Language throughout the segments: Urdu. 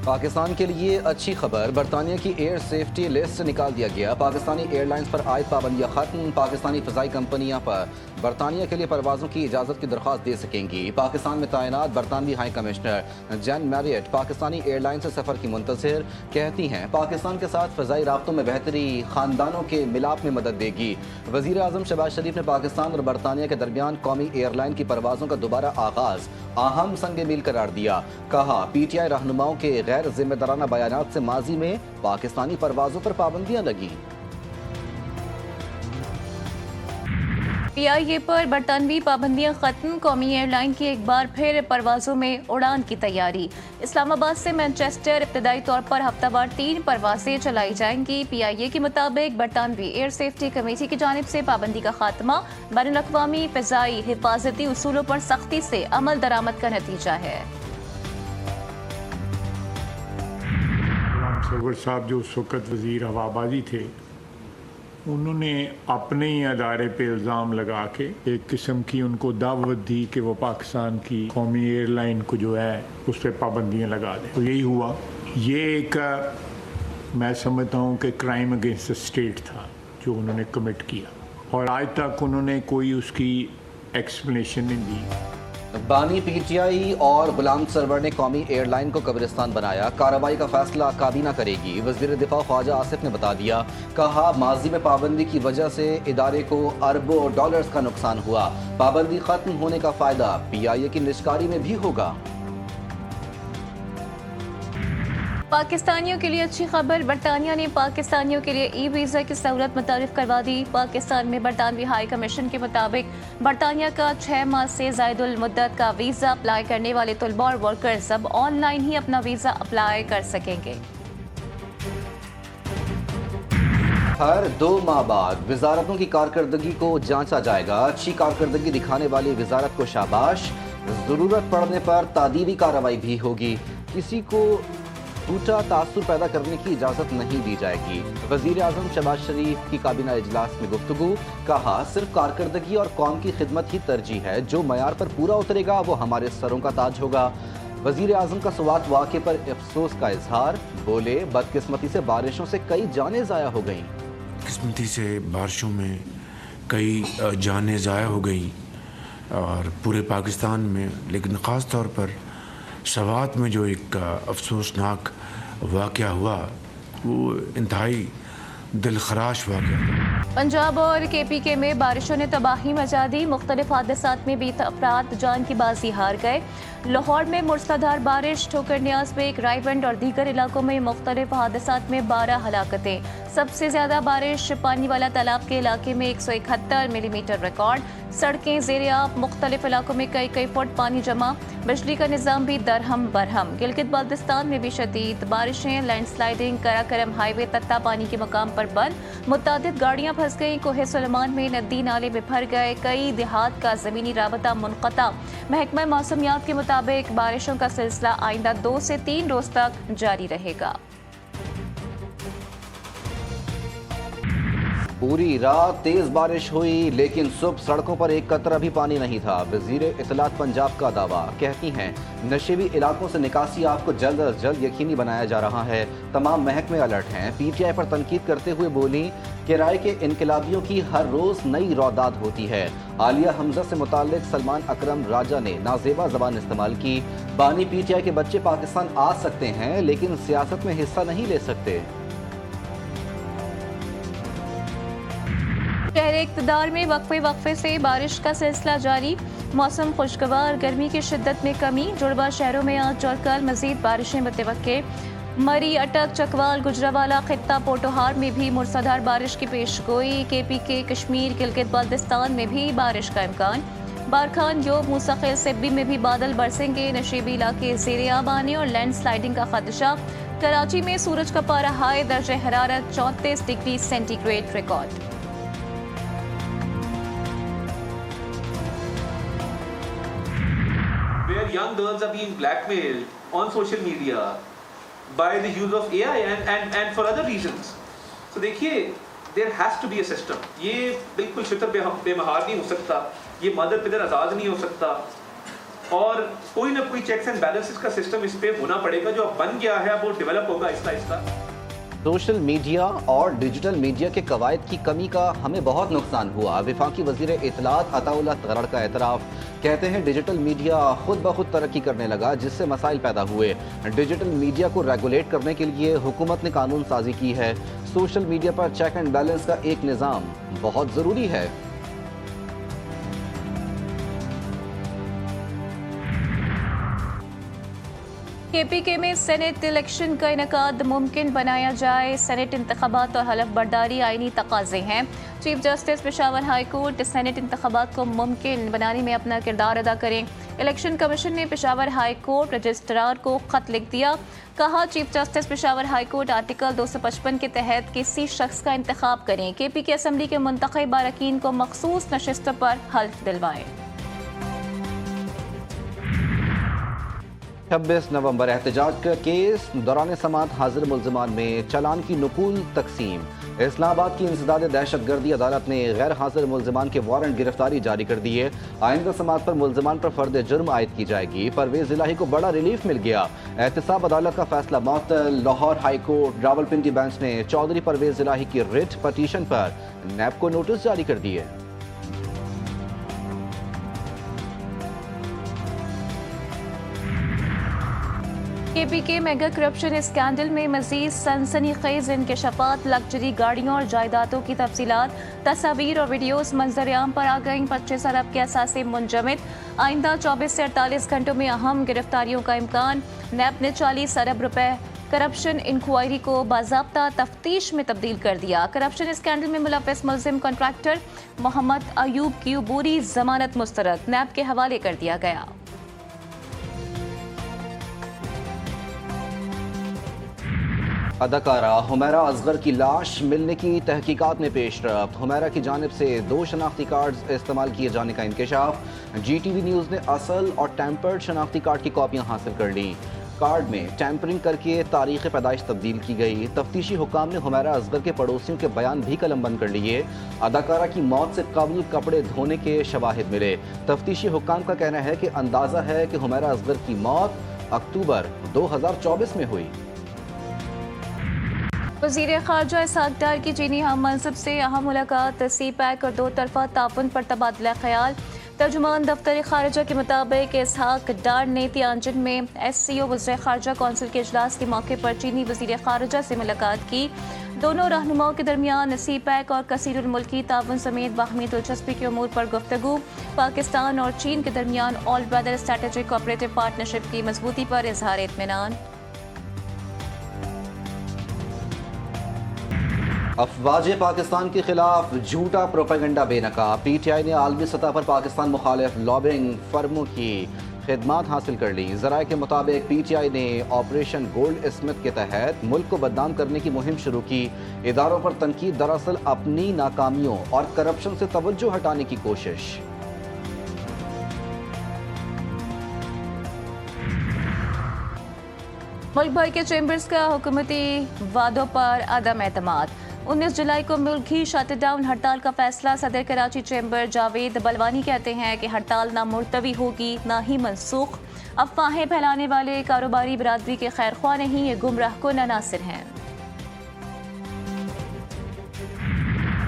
پاکستان کے لیے اچھی خبر، برطانیہ کی ایئر سیفٹی لسٹ سے نکال دیا گیا، پاکستانی ایئر لائنز پر عائد پابندیاں ختم، پاکستانی فضائی کمپنیاں پر برطانیہ کے لیے پروازوں کی اجازت کی درخواست دے سکیں گی۔ پاکستان میں تعینات برطانوی high commissioner Jane Marriott Pakistani airline سے سفر کی منتظر، کہتی ہیں پاکستان کے ساتھ فضائی رابطوں میں بہتری خاندانوں کے ملاپ میں مدد دے گی۔ وزیر اعظم شہباز شریف نے پاکستان اور برطانیہ کے درمیان قومی ایئر لائن کی پروازوں کا دوبارہ آغاز اہم سنگ میل قرار دیا، کہا پی ٹی آئی رہنماؤں کے غیر ذمہ دارانہ بیانات سے ماضی میں پاکستانی پروازوں پر پابندیاں لگیں۔ پی آئی اے پر برطانوی پابندیاں ختم، قومی ایئر لائن کی ایک بار پھر پروازوں میں اڑان کی تیاری۔ اسلام آباد سے مانچسٹر ابتدائی طور پر ہفتہ وار 3 پروازیں چلائی جائیں گی۔ پی آئی اے کے مطابق برطانوی ایئر سیفٹی کمیٹی کی جانب سے پابندی کا خاتمہ بین الاقوامی فضائی حفاظتی اصولوں پر سختی سے عمل درآمد کا نتیجہ ہے۔ غلام سرور صاحب جو اس وقت وزیر ہوابازی تھے، انہوں نے اپنے ہی ادارے پہ الزام لگا کے ایک قسم کی ان کو دعوت دی کہ وہ پاکستان کی قومی ایئر لائن کو جو ہے اس پہ پابندیاں لگا دیں۔ تو یہی ہوا۔ یہ ایک میں سمجھتا ہوں کہ کرائم اگینسٹ اسٹیٹ تھا جو انہوں نے کمٹ کیا، اور آج تک انہوں نے کوئی اس کی ایکسپلینیشن نہیں دی۔ بانی پی ٹی آئی اور غلام سرور نے قومی ایئر لائن کو قبرستان بنایا، کارروائی کا فیصلہ کابینہ کرے گی، وزیر دفاع خواجہ آصف نے بتا دیا، کہا ماضی میں پابندی کی وجہ سے ادارے کو اربوں ڈالرز کا نقصان ہوا، پابندی ختم ہونے کا فائدہ پی آئی اے کی نجکاری میں بھی ہوگا۔ پاکستانیوں کے لیے اچھی خبر، برطانیہ نے پاکستانیوں کے لیے ای ویزا کی سہولت متعارف کروا دی۔ پاکستان میں برطانوی ہائی کمیشن کے مطابق برطانیہ کا 6 ماہ سے زائد المدت کا ویزا اپلائی کرنے والے طلباء اور ورکرز اب آن لائن ہی اپنا ویزا اپلائی کر سکیں گے۔ ہر 2 ماہ بعد وزارتوں کی کارکردگی کو جانچا جائے گا، اچھی کارکردگی دکھانے والی وزارت کو شاباش، ضرورت پڑنے پر تعدیلی کارروائی بھی ہوگی، کسی کو جھوٹا تاثر پیدا کرنے کی اجازت نہیں دی جائے گی۔ وزیر اعظم شہباز شریف کی کابینہ اجلاس میں گفتگو، کہا صرف کارکردگی اور قوم کی خدمت ہی ترجیح ہے، جو معیار پر پورا اترے گا وہ ہمارے سروں کا تاج ہوگا۔ وزیر اعظم کا سوات واقعے پر افسوس کا اظہار، بولے بدقسمتی سے بارشوں سے کئی جانیں ضائع ہو گئیں۔ قسمتی سے بارشوں میں کئی جانیں ضائع ہو گئیں اور پورے پاکستان میں، لیکن خاص طور پر سوات میں جو ایک افسوسناک واقعہ ہوا وہ انتہائی دل خراش واقعہ تھا۔ پنجاب اور کے پی کے میں بارشوں نے تباہی مچا دی، مختلف حادثات میں 20 افراد جان کی بازی ہار گئے۔ لاہور میں موسلادھار بارش، ٹھوکر نیاز میں رائیونڈ اور دیگر علاقوں میں مختلف حادثات میں 12 ہلاکتیں۔ سب سے زیادہ بارش پانی والا تالاب کے علاقے میں 171 ملی میٹر ریکارڈ، سڑکیں زیر آب، مختلف علاقوں میں کئی فٹ پانی جمع، بجلی کا نظام بھی درہم برہم۔ گلگت بلتستان میں بھی شدید بارشیں، لینڈ سلائیڈنگ، کراکرم ہائی وے تتا پانی کے مقام پر بند، متعدد گاڑیاں پھنس گئیں، کوہ سلیمان میں ندی نالے میں بھر گئے، کئی دیہات کا زمینی رابطہ منقطع۔ محکمہ موسمیات کے مطابق بارشوں کا سلسلہ آئندہ 2 سے 3 روز تک جاری رہے گا۔ پوری رات تیز بارش ہوئی لیکن صبح سڑکوں پر ایک قطرہ بھی پانی نہیں تھا، وزیر اطلاعات پنجاب کا دعویٰ، کہتی ہیں نشیبی علاقوں سے نکاسی آپ کو جلد از جلد یقینی بنایا جا رہا ہے، تمام محکمے الرٹ ہیں۔ پی ٹی آئی پر تنقید کرتے ہوئے بولیں کرائے کے انقلابیوں کی ہر روز نئی روداد ہوتی ہے۔ عالیہ حمزہ سے متعلق سلمان اکرم راجہ نے نازیبا زبان استعمال کی، بانی پی ٹی آئی کے بچے پاکستان آ سکتے ہیں لیکن سیاست میں حصہ نہیں لے سکتے۔ شہر اقتدار میں وقفے سے بارش کا سلسلہ جاری، موسم خوشگوار، گرمی کی شدت میں کمی، جڑواں شہروں میں آج اور کل مزید بارشیں متوقع۔ مری، اٹک، چکوال، گجرانوالہ، خطہ پوٹوہار میں بھی موسلادھار بارش کی پیش گوئی، کے پی کے، کشمیر، گلگت بلتستان میں بھی بارش کا امکان۔ بارکھان، یوب، موسیقل، سبی میں بھی بادل برسیں گے، نشیبی علاقے زیر آب آنے اور لینڈ سلائیڈنگ کا خدشہ۔ کراچی میں سورج کا پارہ ہائی، درجہ حرارت 34 degree centigrade record. Where young girls are being blackmailed on social media by the use of AI and for other reasons. So دیکھیے there has to be a system. یہ بالکل شتر بے مہار نہیں ہو سکتا، یہ مادر پدر آزاد نہیں ہو سکتا، اور کوئی نہ کوئی چیکس اینڈ بیلنسز کا سسٹم اس پہ ہونا پڑے گا جو اب بن گیا ہے، اب وہ ڈیولپ ہوگا آہستہ آہستہ. سوشل میڈیا اور ڈیجیٹل میڈیا کے قواعد کی کمی کا ہمیں بہت نقصان ہوا. وفاقی وزیر اطلاعات عطا اللہ تغرڑ کا اعتراف. کہتے ہیں ڈیجیٹل میڈیا خود بخود ترقی کرنے لگا جس سے مسائل پیدا ہوئے. ڈیجیٹل میڈیا کو ریگولیٹ کرنے کے لیے حکومت نے قانون سازی کی ہے. Social media per check and balance کا ایک نظام بہت ضروری ہے. کے پی کے میں سینٹ الیکشن کا انعقاد ممکن بنایا جائے. سینٹ انتخابات اور حلف برداری آئینی تقاضے ہیں. Chief justice Peshawar high court senate انتخابات کو ممکن بنانے میں اپنا کردار ادا کریں. الیکشن کمیشن نے پشاور ہائی کورٹ رجسٹرار کو خط لکھ دیا. کہا chief justice Peshawar high court article 255 کے تحت کسی شخص کا انتخاب کریں. کے پی کے اسمبلی کے منتخب اراکین کو مخصوص نشستوں پر حلف دلوائیں. 26 نومبر احتجاج کا کیس. دوران سماعت حاضر ملزمان میں چالان کی نقول تقسیم. اسلام آباد کی انسداد دہشت گردی عدالت نے غیر حاضر ملزمان کے وارنٹ گرفتاری جاری کر دیے. آئندہ سماعت پر ملزمان پر فرد جرم عائد کی جائے گی. پرویز الہی کو بڑا ریلیف مل گیا. احتساب عدالت کا فیصلہ معطل. Lahore high court Rawalpindi bench نے چودھری پرویز الہی کی ریٹ پٹیشن پر نیب کو نوٹس جاری کر دیے. کے پی کے میگا کرپشن اسکینڈل میں مزید سنسنی خیز انکشافات. لگژری گاڑیوں اور جائیدادوں کی تفصیلات، تصاویر اور ویڈیوز منظر عام پر آ گئیں. 25 ارب کے اثاثے منجمد. آئندہ 24 سے 48 گھنٹوں میں اہم گرفتاریوں کا امکان. نیب نے 40 ارب روپے کرپشن انکوائری کو باضابطہ تفتیش میں تبدیل کر دیا. کرپشن اسکینڈل میں ملوث ملزم کنٹریکٹر محمد ایوب کی عبوری ضمانت مسترد نیب کے حوالے کر دیا گیا. اداکارہ حمیرہ اصغر کی لاش ملنے کی تحقیقات میں پیش رفت. حمیرہ کی جانب سے 2 شناختی کارڈز استعمال کیے جانے کا انکشاف. جی ٹی وی نیوز نے اصل اور ٹیمپرڈ شناختی کارڈ کی کاپیاں حاصل کر لیں. کارڈ میں ٹیمپرنگ کر کے تاریخ پیدائش تبدیل کی گئی. تفتیشی حکام نے حمیرہ اصغر کے پڑوسیوں کے بیان بھی قلم بند کر لیے. اداکارہ کی موت سے قبل کپڑے دھونے کے شواہد ملے. تفتیشی حکام کا کہنا ہے کہ اندازہ ہے کہ حمیرہ اصغر کی موت اکتوبر 2024 میں ہوئی. وزیر خارجہ اسحاق ڈار کی چینی ہم منصب سے اہم ملاقات. سی پیک اور 2 طرفہ تعاون پر تبادلہ خیال. ترجمان دفتر خارجہ کے مطابق اسحاق ڈار نے تیانجن میں ایس سی او وزیر خارجہ کونسل کے اجلاس کے موقع پر چینی وزیر خارجہ سے ملاقات کی. دونوں رہنماؤں کے درمیان سی پیک اور کثیر الملکی تعاون سمیت باہمی دلچسپی کے امور پر گفتگو. پاکستان اور چین کے درمیان آل ویدر اسٹریٹجک کوآپریٹو پارٹنرشپ کی مضبوطی پر اظہار اطمینان. افواج پاکستان کے خلاف جھوٹا پروپیگنڈا بے نقاب. پی ٹی آئی نے عالمی سطح پر پاکستان مخالف لابنگ فرموں کی خدمات حاصل کر لی. ذرائع کے مطابق پی ٹی آئی نے آپریشن گولڈ اسمتھ کے تحت ملک کو بدنام کرنے کی مہم شروع کی. اداروں پر تنقید دراصل اپنی ناکامیوں اور کرپشن سے توجہ ہٹانے کی کوشش. ملک بھر کے چیمبرز کا حکومتی وعدوں پر عدم اعتماد. 19 جولائی کو ملکی شٹ ڈاؤن ہڑتال کا فیصلہ. صدر کراچی چیمبر جاوید بلوانی کہتے ہیں کہ ہڑتال نہ ملتوی ہوگی نہ ہی منسوخ. افواہیں پھیلانے والے کاروباری برادری کے خیر خواہ نہیں، یہ گمراہ کن عناصر ہیں.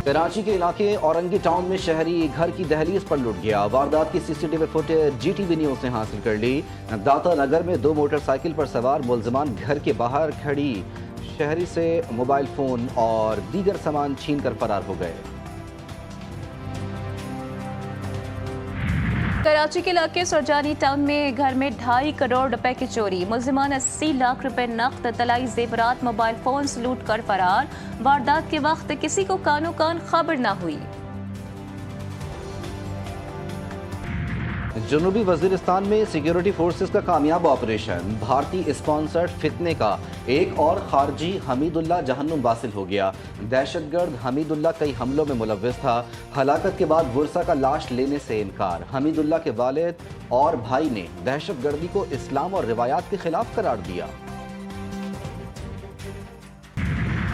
کراچی کے علاقے اورنگی ٹاؤن میں شہری گھر کی دہلیز پر لٹ گیا. واردات کی C C T V footage G T V news نے حاصل کر لی. داتا نگر میں 2 موٹر سائیکل پر سوار ملزمان گھر کے باہر کھڑی شہری سے موبائل فون اور دیگر سامان چھین کر فرار ہو گئے. کراچی کے علاقے سرجانی ٹاؤن میں گھر میں 2.5 کروڑ روپے کی چوری. ملزمان 80 لاکھ روپے نقد، طلائی زیورات، موبائل فونز لوٹ کر فرار. واردات کے وقت کسی کو کانوں کان خبر نہ ہوئی. جنوبی وزیرستان میں سیکیورٹی فورسز کا کامیاب آپریشن. بھارتی اسپانسرڈ فتنے کا ایک اور خارجی حمید اللہ جہنم واصل ہو گیا. دہشت گرد حمید اللہ کئی حملوں میں ملوث تھا. ہلاکت کے بعد ورثہ کا لاش لینے سے انکار. حمید اللہ کے والد اور بھائی نے دہشت گردی کو اسلام اور روایات کے خلاف قرار دیا.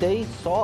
2300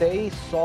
2300